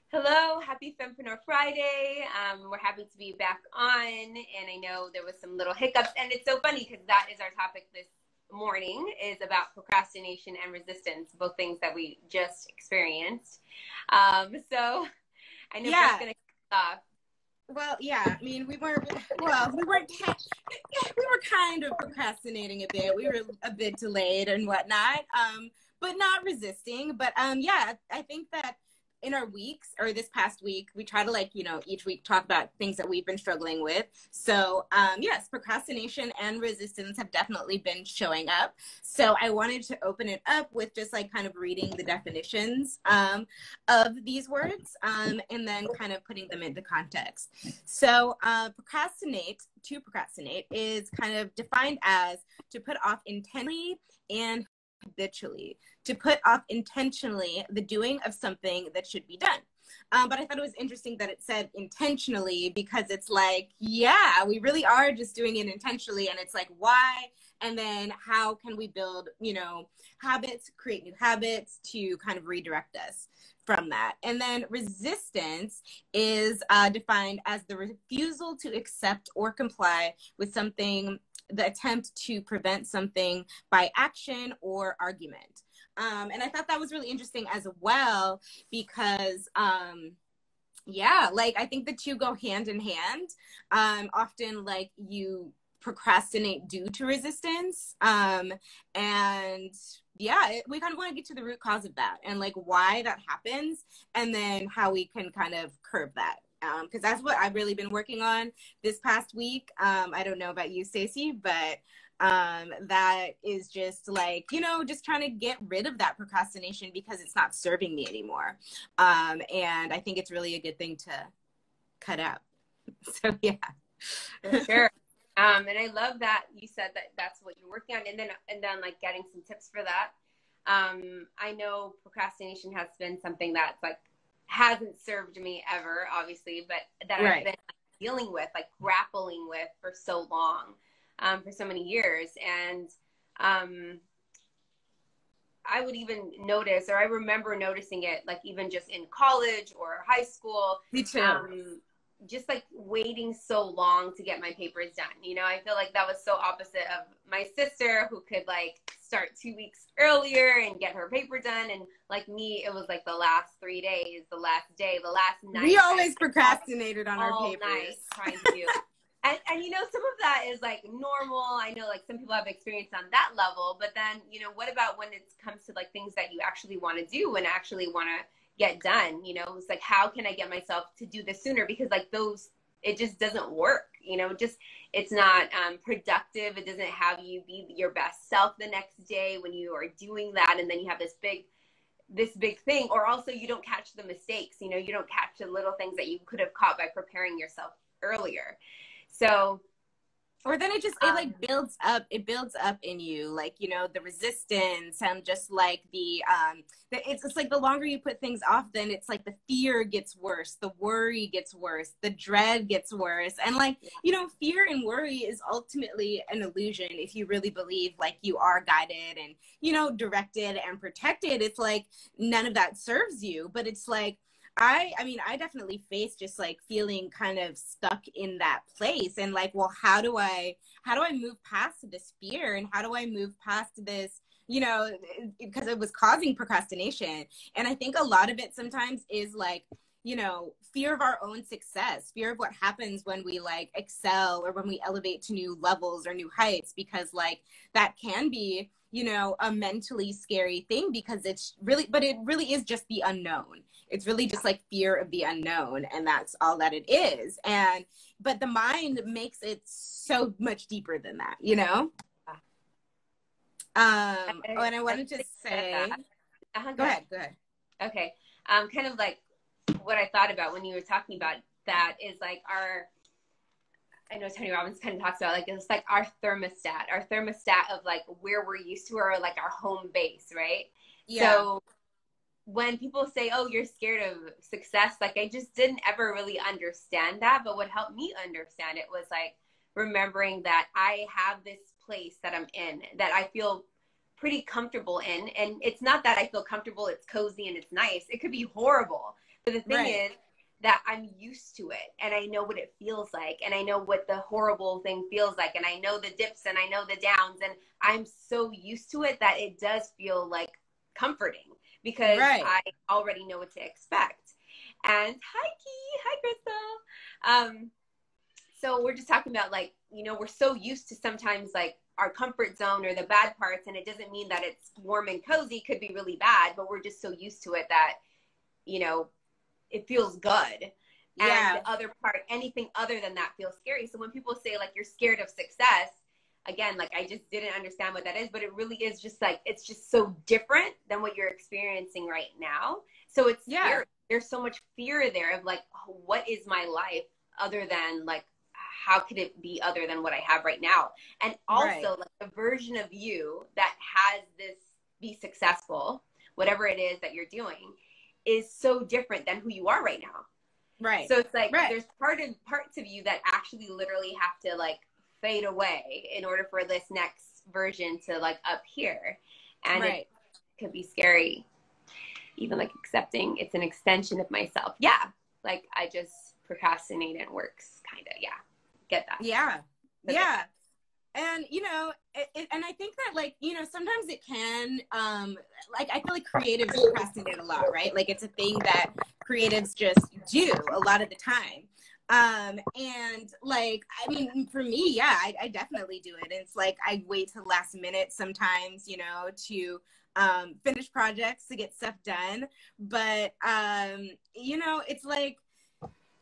Hello, happy Fempreneur Friday. We're happy to be back on, and I know there was some little hiccups, and it's so funny because that is our topic this morning, is about procrastination and resistance, both things that we just experienced. So I know Brett's gonna kick off. Well, yeah, I mean, we weren't kind of procrastinating a bit. We were a bit delayed and whatnot, but not resisting. But yeah, I think that in our weeks, or this past week, we try to each week talk about things that we've been struggling with. So yes, procrastination and resistance have definitely been showing up. So I wanted to open it up with just kind of reading the definitions of these words, and then kind of putting them into context. So to procrastinate is kind of defined as to put off intentionally and habitually, to put off intentionally the doing of something that should be done. But I thought it was interesting that it said intentionally, because it's like, yeah, we really are just doing it intentionally. And it's like, why? And then how can we build, habits, create new habits to kind of redirect us from that? And then resistance is defined as the refusal to accept or comply with something, the attempt to prevent something by action or argument. And I thought that was really interesting as well, because yeah, I think the two go hand in hand. Often you procrastinate due to resistance. And yeah, we kind of want to get to the root cause of that and why that happens, and then how we can kind of curb that. Because that's what I've really been working on this past week. I don't know about you, Stacey, but that is just just trying to get rid of that procrastination because it's not serving me anymore. And I think it's really a good thing to cut out. So yeah. For sure. And I love that you said that that's what you're working on, and then getting some tips for that. I know procrastination has been something that's hasn't served me ever, obviously, but that I've been dealing with, grappling with for so long, for so many years. And I would even notice, or I remember noticing it, even just in college or high school. Me too. Just waiting so long to get my papers done. I feel like that was so opposite of my sister, who could start 2 weeks earlier and get her paper done. And me, it was the last 3 days, the last day, the last night. We always procrastinated on our papers. Night trying to do. And some of that is normal. I know some people have experience on that level, but then, what about when it comes to things that you actually want to do and actually want to get done? It's how can I get myself to do this sooner? Because it just doesn't work. It's not productive. It doesn't have you be your best self the next day when you are doing that. And then you have this big thing, or also you don't catch the mistakes. You don't catch the little things that you could have caught by preparing yourself earlier. So, or then it builds up. It builds up in you, the resistance, and just it's the longer you put things off, then it's the fear gets worse, the worry gets worse, the dread gets worse. And fear and worry is ultimately an illusion. If you really believe you are guided and, directed and protected, it's none of that serves you. But it's I definitely faced just feeling kind of stuck in that place, and well, how do I move past this fear, and how do I move past this, because it was causing procrastination. And I think a lot of it sometimes is fear of our own success, fear of what happens when we excel, or when we elevate to new levels or new heights, because that can be, a mentally scary thing, because it really is just the unknown. It's really just fear of the unknown, and that's all that it is. But the mind makes it so much deeper than that, And I wanted to say, go ahead. Okay. Kind of what I thought about when you were talking about that is I know Tony Robbins kind of talks about it's our thermostat of where we're used to, or our home base, right? Yeah. So when people say, oh, you're scared of success, I just didn't ever really understand that. But what helped me understand it was remembering that I have this place that I'm in, that I feel pretty comfortable in. And it's not that I feel comfortable, it's cozy and it's nice. It could be horrible. But the thing is that I'm used to it, and I know what it feels like, and I know what the horrible thing feels like, and I know the dips and I know the downs, and I'm so used to it that it does feel like comforting because I already know what to expect. And hi Key, hi Crystal. So we're just talking about, like, you know, we're so used to sometimes like our comfort zone or the bad parts, and it doesn't mean that it's warm and cozy. It could be really bad, but we're just so used to it that, you know, it feels good. And the other part, anything other than that feels scary. So when people say like you're scared of success, again, like I just didn't understand what that is, but it really is just like, it's just so different than what you're experiencing right now. So it's scary. There's so much fear there of like, oh, what is my life other than like, how could it be other than what I have right now? And also like the version of you that has this be successful, whatever it is that you're doing, is so different than who you are right now. Right. So it's like there's parts of you that actually literally have to like fade away in order for this next version to like appear. And it could be scary. Even like accepting it's an extension of myself. Yeah. Like I just procrastinate and works kind of. Yeah. Get that. Yeah. Yeah. And, you know, and I think that, like, you know, sometimes it can, like, I feel like creatives procrastinate a lot, right? Like, it's a thing that creatives just do a lot of the time. And, like, I mean, for me, yeah, I definitely do it. It's like, I wait till the last minute sometimes, you know, to finish projects, to get stuff done. But, you know, it's like,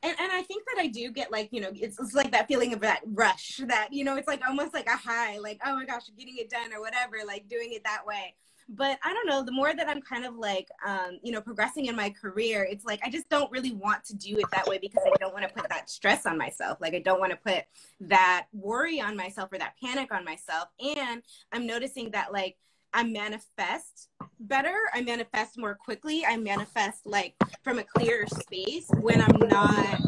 and I think that I do get like, you know, it's like that feeling of that rush that, you know, it's like almost like a high, like, oh my gosh, getting it done or whatever, like doing it that way. But I don't know, the more that I'm kind of like, you know, progressing in my career, it's like, I just don't really want to do it that way because I don't want to put that stress on myself. Like, I don't want to put that worry on myself or that panic on myself. And I'm noticing that, like, I manifest better. I manifest more quickly. I manifest like from a clearer space when I'm not,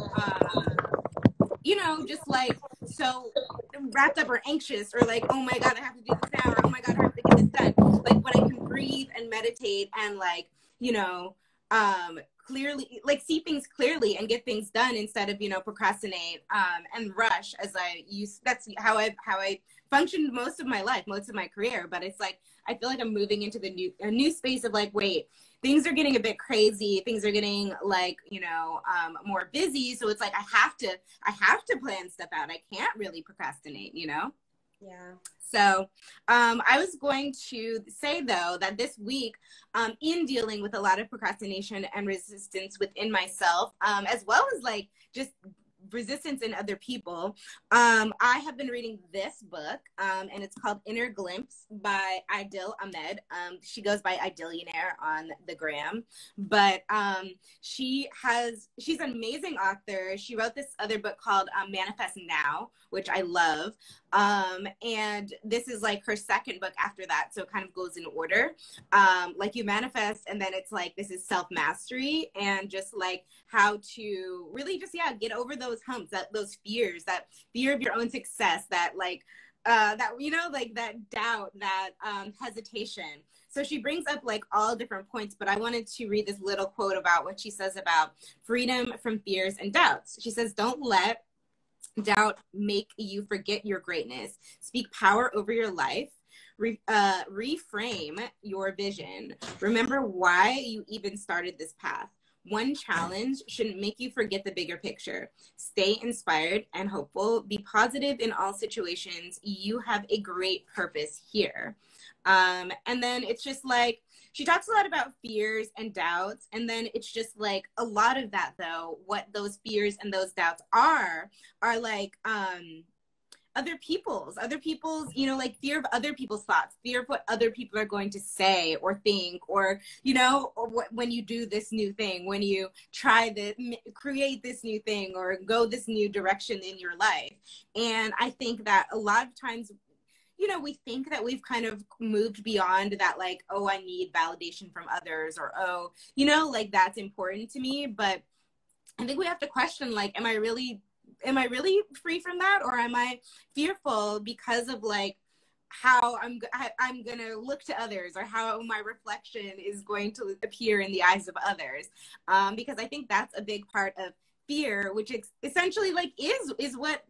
you know, just like so wrapped up or anxious or like, oh my God, I have to do this now, or oh my God, I have to get this done. Like when I can breathe and meditate and like, you know, clearly, like see things clearly and get things done instead of, you know, procrastinate and rush as I use. That's how I functioned most of my life, most of my career. But it's like, I feel like I'm moving into a new space of like, wait, things are getting a bit crazy. Things are getting like, you know, more busy. So it's like, I have to plan stuff out. I can't really procrastinate, you know? Yeah. So I was going to say, though, that this week, in dealing with a lot of procrastination and resistance within myself, as well as like just resistance in other people, I have been reading this book, and it's called Inner Glimpse by Adil Ahmed. She goes by Idillionaire on the gram, but she's an amazing author. She wrote this other book called Manifest Now, which I love. And this is like her second book after that. So it kind of goes in order. Like you manifest, and then it's like, this is self-mastery and just like how to really just, get over those humps, those fears, that fear of your own success, that like, that, you know, like that doubt, that hesitation. So she brings up like all different points, but I wanted to read this little quote about what she says about freedom from fears and doubts. She says, don't let doubt make you forget your greatness. Speak power over your life. Reframe your vision. Remember why you even started this path. One challenge shouldn't make you forget the bigger picture. Stay inspired and hopeful. Be positive in all situations. You have a great purpose here. And then it's just like, she talks a lot about fears and doubts. And then it's just like a lot of that, though, what those fears and those doubts are like, other people's, you know, like fear of other people's thoughts, fear of what other people are going to say or think, or, you know, or when you do this new thing, when you try to create this new thing or go this new direction in your life. And I think that a lot of times, you know, we think that we've kind of moved beyond that, like, oh, I need validation from others, or, oh, you know, like that's important to me. But I think we have to question, like, am I really free from that? Or am I fearful because of like how I'm going to look to others, or how my reflection is going to appear in the eyes of others. Because I think that's a big part of fear, which is essentially like is what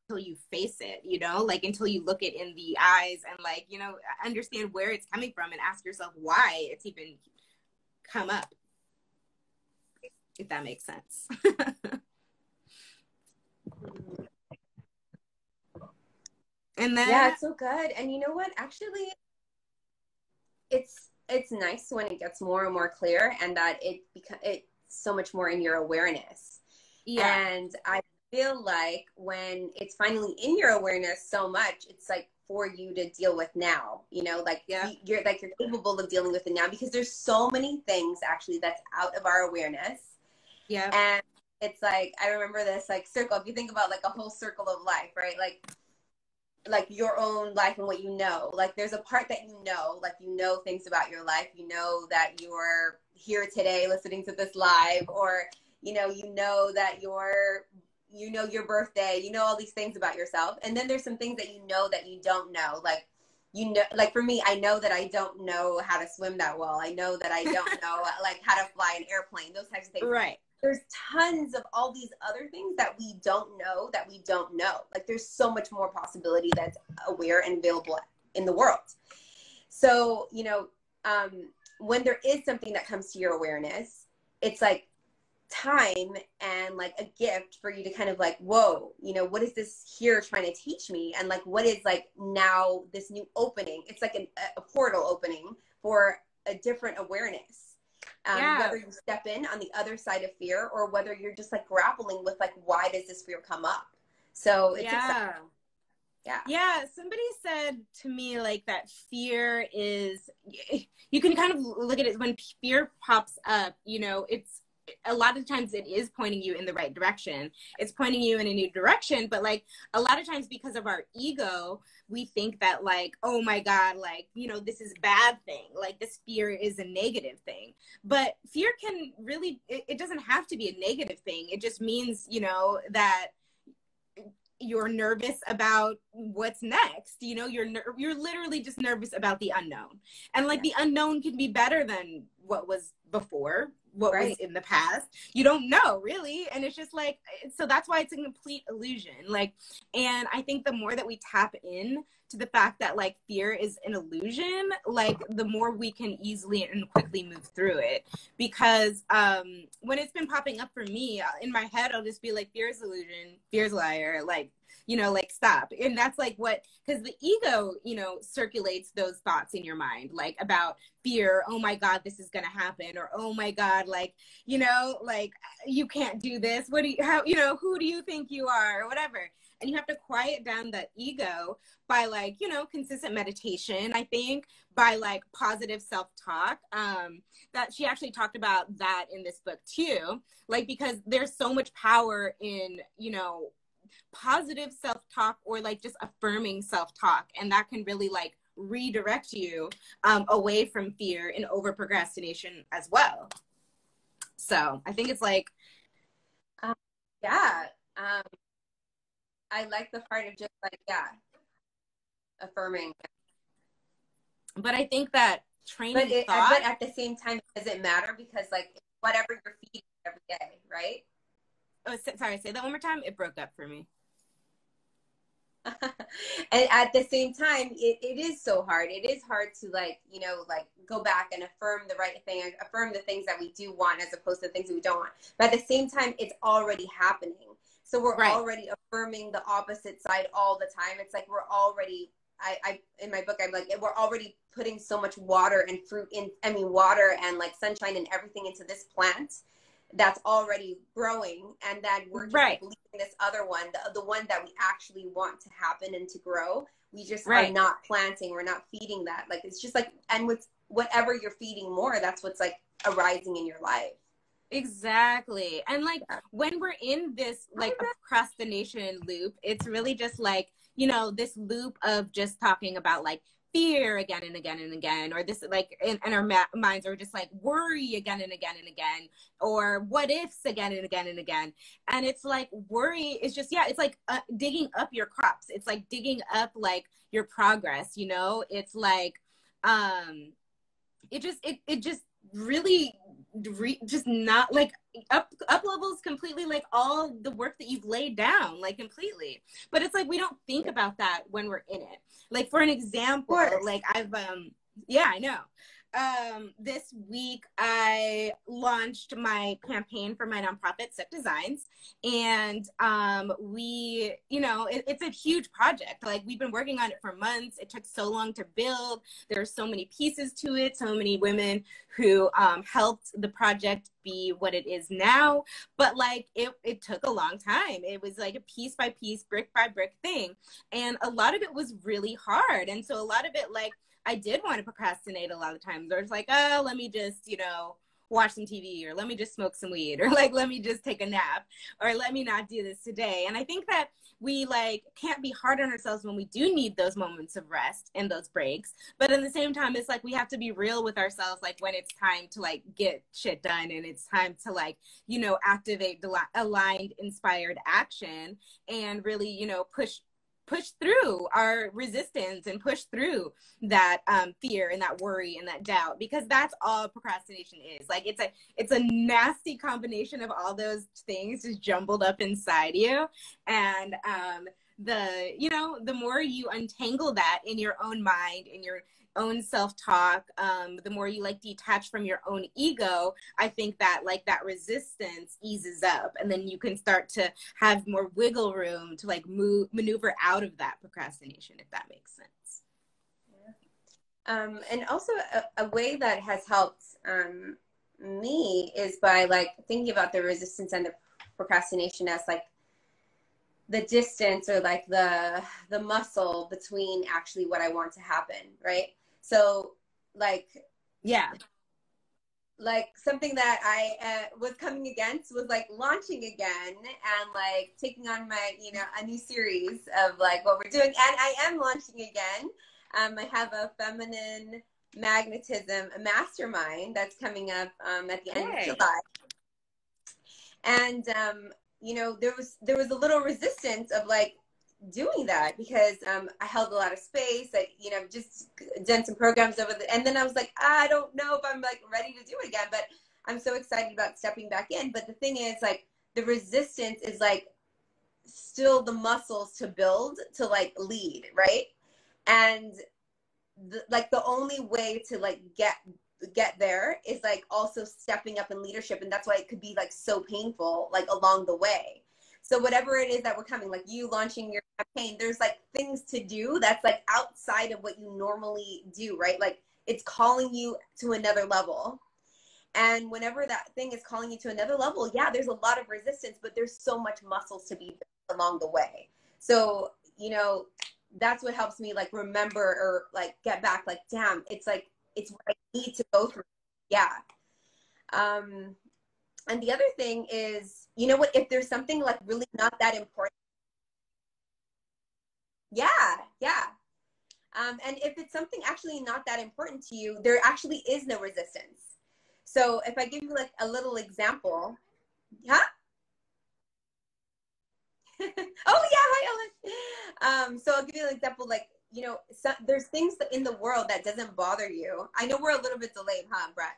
until you face it, you know, like until you look it in the eyes and like, you know, understand where it's coming from and ask yourself why it's even come up, if that makes sense. And then yeah, it's so good. And you know what, actually it's nice when it gets more and more clear, and that it's so much more in your awareness. yeah. And I feel like when it's finally in your awareness so much, it's like for you to deal with now, you know, like Yeah. you're capable of dealing with it now, because there's so many things actually that's out of our awareness. Yeah. And it's like, I remember this like circle, if you think about like a whole circle of life, right? Like your own life and what you know, like there's a part that like you know things about your life, you know that you're here today listening to this live, or you know that your birthday, you know all these things about yourself. And then there's some things that you don't know, like like for me, I know that I don't know how to swim that well, I know that I don't know like how to fly an airplane, those types of things. Right. There's tons of all these other things that we don't know. Like there's so much more possibility that's aware and available in the world. So, when there is something that comes to your awareness, it's like time and like a gift for you to kind of like, whoa, what is this here trying to teach me? And like, what is like now this new opening? It's like a portal opening for a different awareness. Whether you step in on the other side of fear, or whether you're just like grappling with like, why does this fear come up? So it's exciting. Yeah, somebody said to me like that fear is, you can kind of look at it when fear pops up, it's a lot of times it is pointing you in the right direction. It's pointing you in a new direction, but like a lot of times because of our ego, we think that like, oh my God, like, this is a bad thing. Like this fear is a negative thing. But fear can really, it doesn't have to be a negative thing. It just means, that you're nervous about what's next. You're literally just nervous about the unknown. And like the unknown can be better than what was before, what was in the past. You don't know really. And it's just like, so that's why it's a complete illusion. Like, and I think the more that we tap in to the fact that like fear is an illusion, like the more we can easily and quickly move through it. Because when it's been popping up for me in my head, I'll just be like, fear is illusion, fear is liar, like, like stop. And that's like because the ego, circulates those thoughts in your mind, like about fear. Oh my God, this is going to happen. Or, oh my God, like, like you can't do this. Who do you think you are, or whatever. And you have to quiet down that ego by like, consistent meditation, I think, by like positive self-talk. That she actually talked about that in this book too. Like, because there's so much power in, positive self-talk, or like just affirming self-talk. And that can really like redirect you away from fear and over procrastination as well. So I think it's like, I like the part of just like, affirming. But I think that training but at the same time, does it matter? Because like whatever you're feeding every day, right? Oh, sorry, say that one more time. It broke up for me. And at the same time, it is so hard. It is hard to like, like go back and affirm the right thing, affirm the things that we do want as opposed to the things that we don't want. But at the same time, it's already happening. So we're already affirming the opposite side all the time. It's like we're already, I in my book, I'm like, we're already putting so much water and fruit water and like sunshine and everything into this plant that's already growing, and that we're just like leaving this other one, the one that we actually want to happen and to grow. We just are not planting. We're not feeding that. Like, it's just like, and with whatever you're feeding more, that's what's like arising in your life. Exactly. And like when we're in this like a procrastination loop, it's really just like, this loop of just talking about like fear again and again and again, or this like in our minds are just like worry again and again and again, or what ifs again and again and again. And it's like worry is just, yeah, it's like digging up your crops. It's like digging up like your progress, you know? It's like, it just really just not like up levels completely like all the work that you've laid down, like completely. But it's like we don't think about that when we're in it. Like for an example, like I've yeah, I know. This week I launched my campaign for my nonprofit Set Designs, and we, you know, it's a huge project. Like we've been working on it for months. It took so long to build. There are so many pieces to it, so many women who helped the project be what it is now. But like it took a long time. It was like a piece by piece, brick by brick thing, and a lot of it was really hard. And so a lot of it, like, I did want to procrastinate a lot of times. Or it's like, oh, let me just, you know, watch some TV, or let me just smoke some weed, or like, let me just take a nap, or let me not do this today. And I think that we like can't be hard on ourselves when we do need those moments of rest and those breaks. But at the same time, it's like we have to be real with ourselves, like when it's time to like get shit done, and it's time to like, you know, activate the aligned, inspired action, and really, you know, push through our resistance and push through that fear and that worry and that doubt, because that's all procrastination is. Like it's a nasty combination of all those things just jumbled up inside you. And the, you know, the more you untangle that in your own mind, in your own self-talk, the more you like detach from your own ego, I think that like that resistance eases up, and then you can start to have more wiggle room to like maneuver out of that procrastination, if that makes sense. Yeah. And also a way that has helped me is by like thinking about the resistance and the procrastination as like the distance, or like the muscle between actually what I want to happen, right? So like, yeah, like something that I was coming against was like launching again and like taking on my, you know, a new series of like what we're doing. And I am launching again. I have a feminine magnetism mastermind that's coming up at the end of July. And, you know, there was a little resistance of like doing that, because I held a lot of space. I, you know, just done some programs over and then I was like, I don't know if I'm like ready to do it again, but I'm so excited about stepping back in. But the thing is, like, the resistance is like still the muscles to build, to like lead, right? And like the only way to like get there is like also stepping up in leadership, and that's why it could be like so painful like along the way. So whatever it is that we're coming, like you launching your campaign, there's like things to do that's like outside of what you normally do, right? Like it's calling you to another level. And whenever that thing is calling you to another level, yeah, there's a lot of resistance, but there's so much muscles to be built along the way. So, you know, that's what helps me like remember, or like get back, like, damn, it's like, it's what I need to go through. Yeah. And the other thing is, you know what, if there's something like really not that important. Yeah. Yeah. And if it's something actually not that important to you, there actually is no resistance. So if I give you like a little example, huh? Oh yeah, hi Ellen. So I'll give you an example, like, you know, there's things in the world that doesn't bother you. I know we're a little bit delayed, huh, Brett?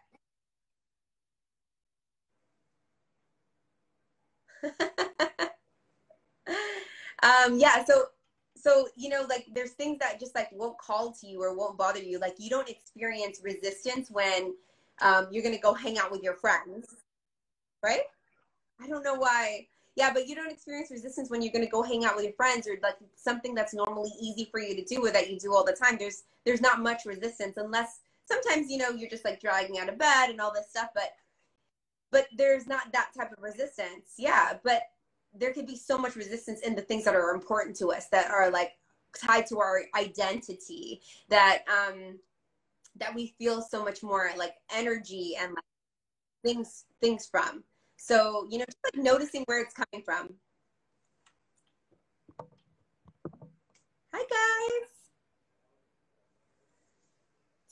Yeah, so you know, like there's things that just like won't call to you or won't bother you. Like you don't experience resistance when you're gonna go hang out with your friends, right? I don't know why. Yeah, but you don't experience resistance when you're gonna go hang out with your friends, or like something that's normally easy for you to do or that you do all the time. There's not much resistance, unless sometimes, you know, you're just like dragging out of bed and all this stuff, but there's not that type of resistance. Yeah, but there could be so much resistance in the things that are important to us, that are like tied to our identity, that that we feel so much more like energy and like things from. So, you know, just like noticing where it's coming from. Hi guys.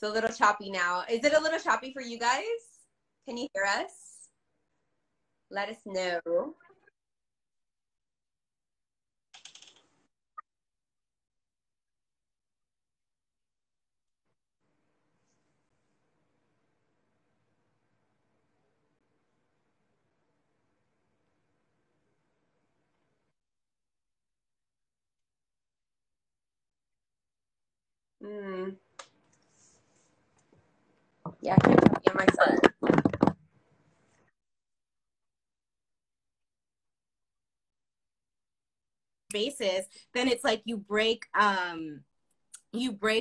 It's a little choppy now. Is it a little choppy for you guys? Can you hear us? Let us know. Hmm. Yeah, kind of choppy on my side. Basis, then it's like you break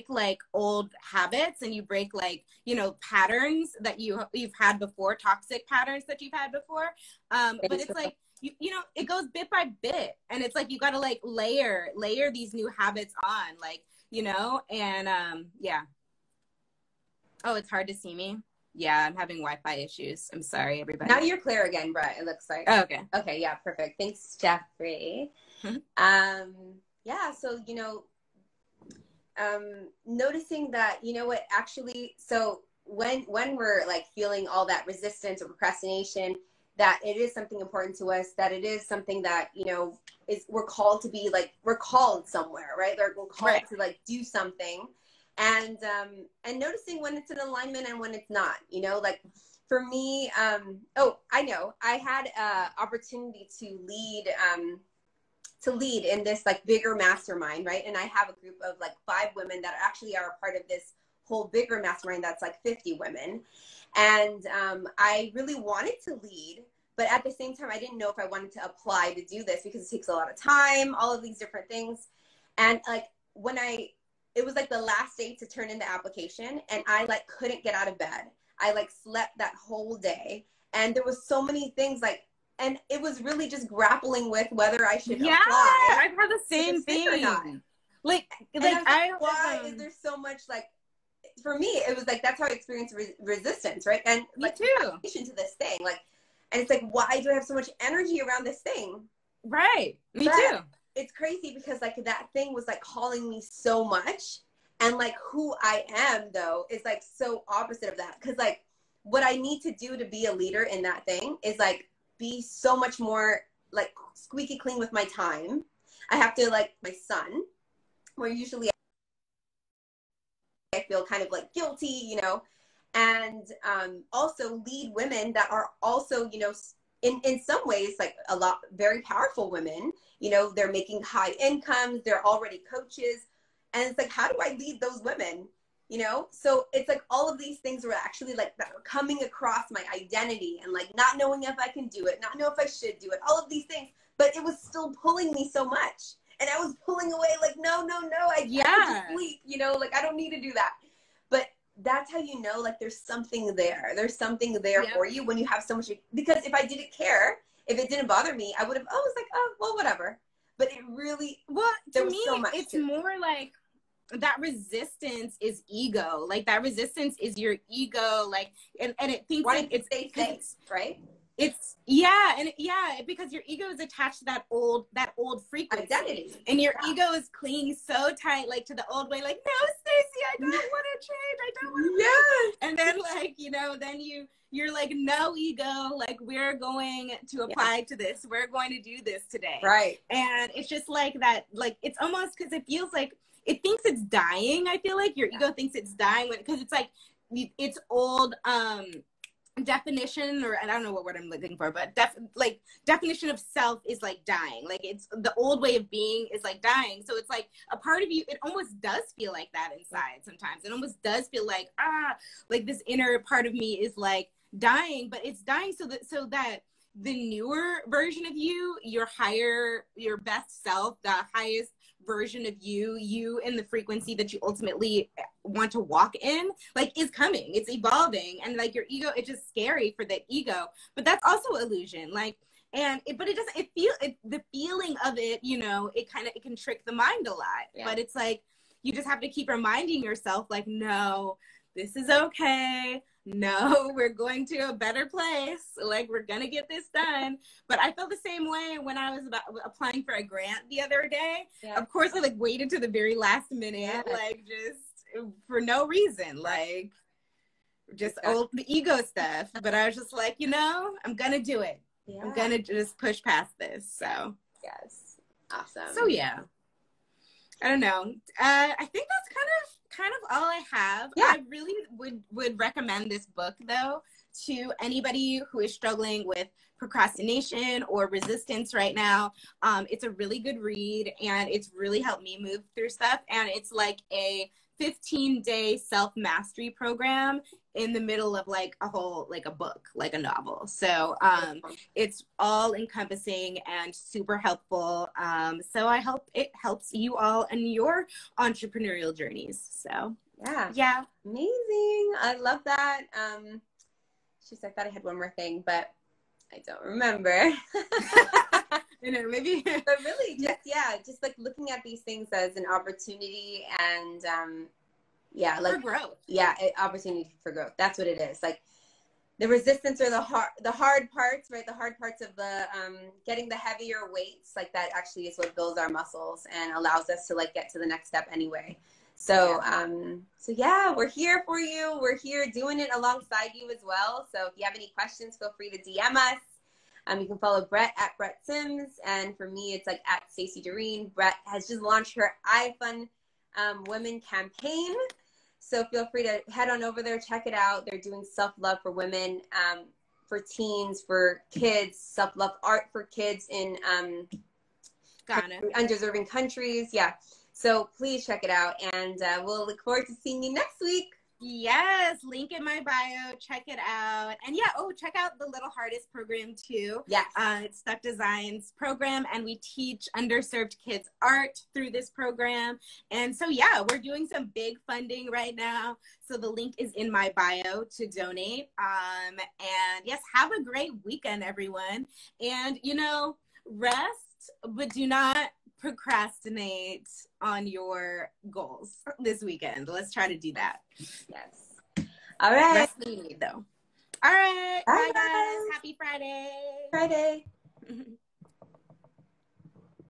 like old habits, and you break like, you know, patterns that you've had before, toxic patterns that you've had before. But it's like you know, it goes bit by bit, and it's like you got to like layer these new habits on, like, you know. And yeah. Oh, it's hard to see me. Yeah, I'm having Wi-Fi issues. I'm sorry, everybody. Now you're clear again, Brett, it looks like. Oh, okay. Okay, yeah, perfect. Thanks, Jeffrey. Yeah, so, you know, noticing that, you know what, actually, so when we're like feeling all that resistance or procrastination, that it is something important to us, that it is something that, you know, we're called to be, like, we're called somewhere, right? Like, we're called to like do something. And noticing when it's in alignment and when it's not, you know, like for me, oh, I know I had opportunity to lead in this like bigger mastermind, right? And I have a group of like 5 women that actually are a part of this whole bigger mastermind that's like 50 women. And I really wanted to lead, but at the same time, I didn't know if I wanted to apply to do this because it takes a lot of time, all of these different things. And like when it was like the last day to turn in the application, and I like couldn't get out of bed. I like slept that whole day, and there was so many things like, and it was really just grappling with whether I should apply. I've had the same thing. Or not. Like why is there so much, like, for me, it was like, that's how I experienced resistance, right? And me like, too. To this thing, like, and it's like, why do I have so much energy around this thing? Right. Me too. It's crazy because like that thing was like calling me so much, and like who I am though is like so opposite of that. Because like what I need to do to be a leader in that thing is like be so much more like squeaky clean with my time. I have to, like, my son, where usually I feel kind of like guilty, you know, and also lead women that are also, you know, in some ways like a lot very powerful women, you know, they're making high incomes, they're already coaches, and it's like, how do I lead those women, you know? So it's like all of these things were actually like that were coming across my identity, and like not knowing if I can do it, not know if I should do it, all of these things, but it was still pulling me so much, and I was pulling away like, no, I can just sleep, you know, like I don't need to do that. But that's how you know, like, there's something there. There's something there for you when you have so much, because if I didn't care, if it didn't bother me, I would have, was like, oh, well, whatever. But it really, to me, so it's more like that resistance is ego. Like that resistance is your ego. Like, and it thinks like it's safe, right? It's because your ego is attached to that old frequency identity, and your ego is clinging so tight, like to the old way, like, no, Stacey, I don't want to change, I don't want to and then like, you know, then you're like, no, ego, like we're going to apply to this, we're going to do this today, right? And it's just like that, like it's almost, because it feels like it thinks it's dying. I feel like your ego thinks it's dying because it's like it's old definition, or I don't know what word I'm looking for, but definition of self is like dying. Like it's the old way of being is like dying. So it's like a part of you, it almost does feel like that inside sometimes. It almost does feel like, like this inner part of me is like dying, but it's dying so that the newer version of you, your best self, the highest version of you in the frequency that you ultimately want to walk in, like, is coming, it's evolving. And like your ego, it's just scary for the ego, but that's also illusion. Like, but it doesn't, the feeling of it, you know, it can trick the mind a lot. But it's like, you just have to keep reminding yourself, like, no, this is okay. No, we're going to a better place. Like, we're going to get this done. But I felt the same way when I was applying for a grant the other day. Of course, I like waited to the very last minute, like just, for no reason, like just old the ego stuff. But I was just like, you know, I'm gonna do it. Yeah. I'm gonna just push past this. So yes, awesome. So yeah, I don't know. I think that's kind of all I have. Yeah. I really would recommend this book though to anybody who is struggling with procrastination or resistance right now. It's a really good read, and it's really helped me move through stuff. And it's like a 15-day self-mastery program in the middle of like a whole, like a book, like a novel. So it's all encompassing and super helpful. So I hope it helps you all in your entrepreneurial journeys. So yeah. Amazing. I love that. I thought I had one more thing, but I don't remember. You know, maybe. But really, just like looking at these things as an opportunity and like for growth. Yeah, opportunity for growth. That's what it is. Like the resistance or the hard parts, right? The hard parts of the getting the heavier weights, like that actually is what builds our muscles and allows us to like get to the next step anyway. So, we're here for you. We're here doing it alongside you as well. So if you have any questions, feel free to DM us. You can follow Brett at Brett Sims. And for me, it's like at Stacey Doreen. Brett has just launched her iFund Women campaign. So feel free to head on over there, check it out. They're doing self-love for women, for teens, for kids, self-love art for kids in undeserving countries. Yeah. So please check it out, and we'll look forward to seeing you next week. Yes, link in my bio. Check it out. And check out the Little Hardest program too. Yes. It's Stuck Designs program, and we teach underserved kids art through this program. And so, we're doing some big funding right now. So the link is in my bio to donate. And yes, have a great weekend, everyone. And, rest, but do not procrastinate on your goals this weekend. Let's try to do that. Yes. All right. Rest needed though. All right. Bye guys. Happy Friday. Friday.